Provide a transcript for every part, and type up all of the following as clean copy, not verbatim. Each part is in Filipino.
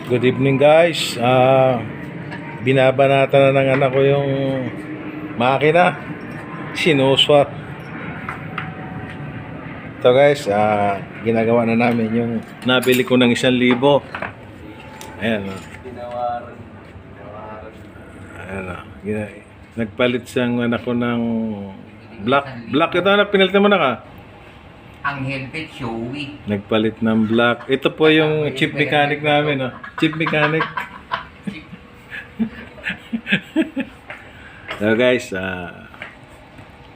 Good evening guys. Binabanata na ng anak ko yung makina. Sinuswap. Ito guys, ginagawa na namin yung nabili ko ng 1,000. Ayan o. Ayan o. Nagpalit siyang anak ko ng black. Black ito anak, pinalitan mo na ka? Ang helmet showy. Nagpalit ng black. Ito po yung chief mechanic namin. Oh. Chief mechanic. So guys,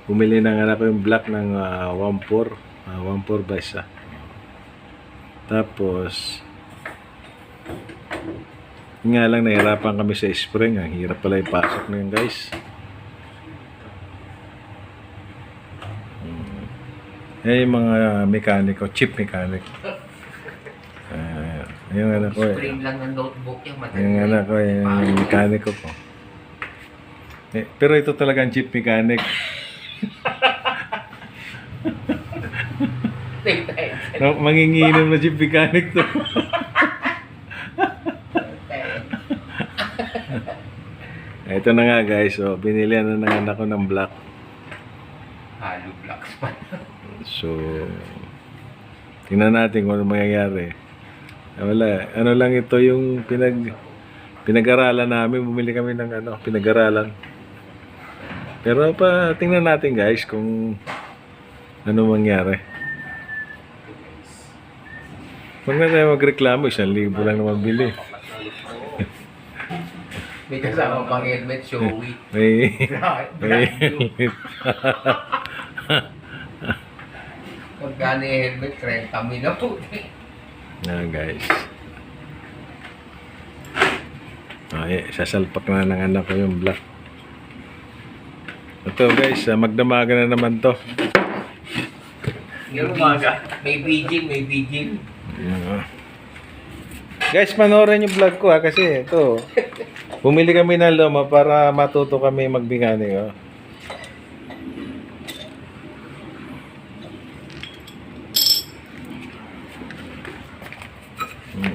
bumili ng anak ko yung black ng 1.4. 1.4 ba isa. Tapos, nga lang nahirapan kami sa spring. Ang hirap pala ipasok na yun guys. Yung mga mekaniko, chip mechanic. Yung anak ko Spring lang ng notebook yung matagal. yung anak ko, yung mekaniko ko. Pero ito talaga ang chip mechanic. Manginginom na chip mechanic to. Ito na nga guys, so binili na ng anak ko ng black. Halo blocks pa. So, tingnan natin kung ano mangyayari. Wala, ano lang ito yung pinag-aralan namin. Bumili kami ng pinag-aralan. Pero tingnan natin guys kung ano mangyari. Huwag na tayo magreklamo, 1,000 lang naman bili. May kasama pang helmet showy. May Magkano yung helmet? 30 minuto. guys. Sasalpak na ng anak ko yung black. Ito guys, magdamaga na naman to. May vigil. Guys, panoorin yung vlog ko kasi ito. Bumili kami ng luma para matuto kami magbingani.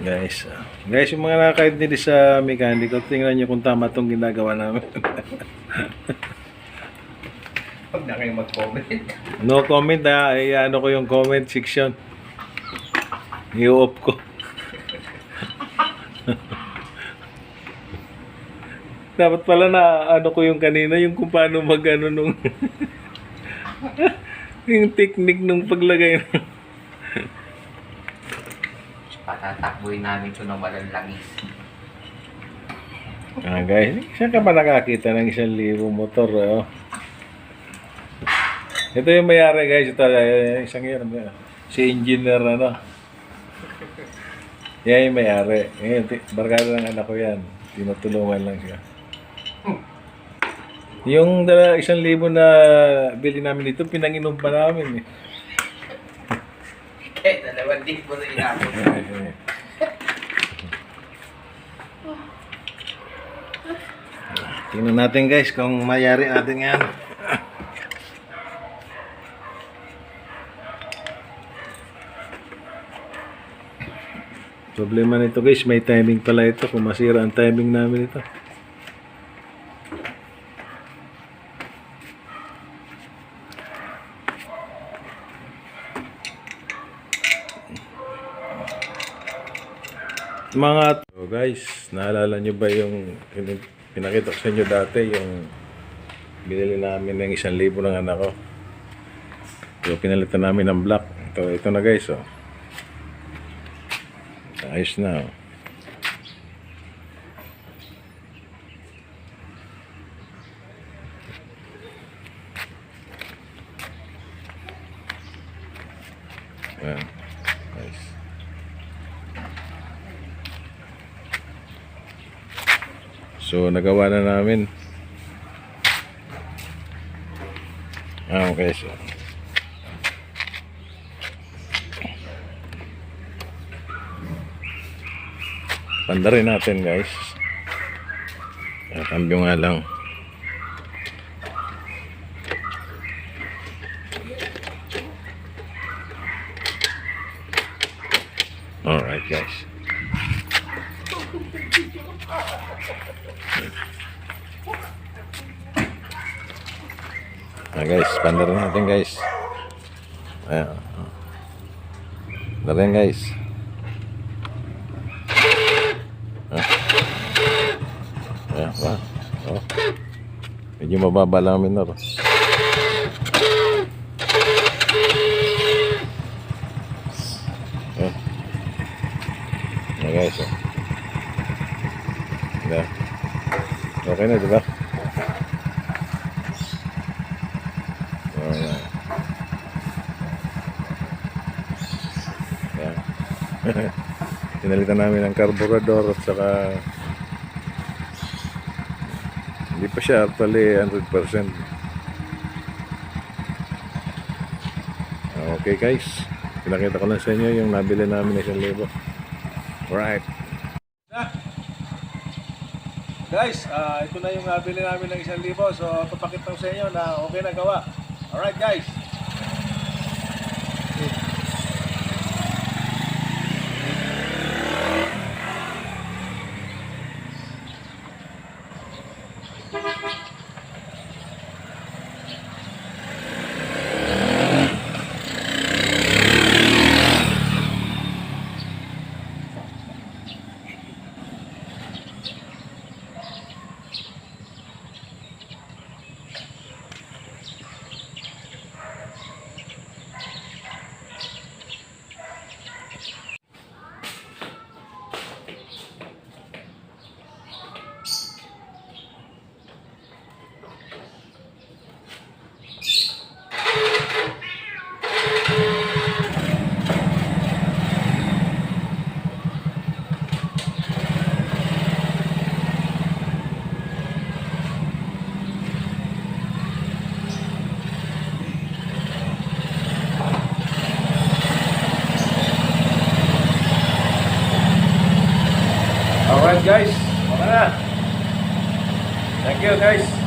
Guys, yung mga nakakaintindi sa mekaniko, tingnan nyo kung tama itong ginagawa namin. Huwag na kayo mag-comment. No comment ano ko yung comment section. I-off ko. Dapat pala na ano ko yung kanina, yung kung paano nung yung technique nung paglagay. Patatakbuhin namin ito ng walang langis. Guys, saan ka ba nakakita ng 1,000 motor? Ito yung mayari guys, ito isang yan. Si engineer yan yung mayari. Barkada ng anak ko yan. Tinutulungan lang siya. Yung 1,000 na bili namin dito, pinanginom pa namin eh. Kaya 2,000 na inabot. Tingnan natin guys kung mayari natin yan. Problema nito guys, may timing pala ito. Kung masira ang timing namin ito. So guys, naalala nyo ba yung pinakita ko sa inyo dati, yung binili namin ng 1,000 ng anak ko. So pinalitan namin ng black. Ito na guys, ayos na. Ayan. Nice. So nagawa na namin. Okay, so pandarin natin guys. Cambio nga lang. Alright guys. Guys, pandar natin guys. Ayan. Pandar yan guys. Ayan, ba? Oh. Medyo mababa lang ang minor. Ayan. Ayan guys. Oh. Ayan. Okay na, diba? Ayan. Ayan. Pinalitan namin ng carburetor at saka hindi pa siya actually 100%. Okay guys, pinakita ko lang sa inyo yung nabili namin na 1,000. Alright guys, ito na yung nabili namin ng 1,000. So papakita ko sa inyo na okay na gawa. Alright guys. Alright guys, okay na. Thank you guys.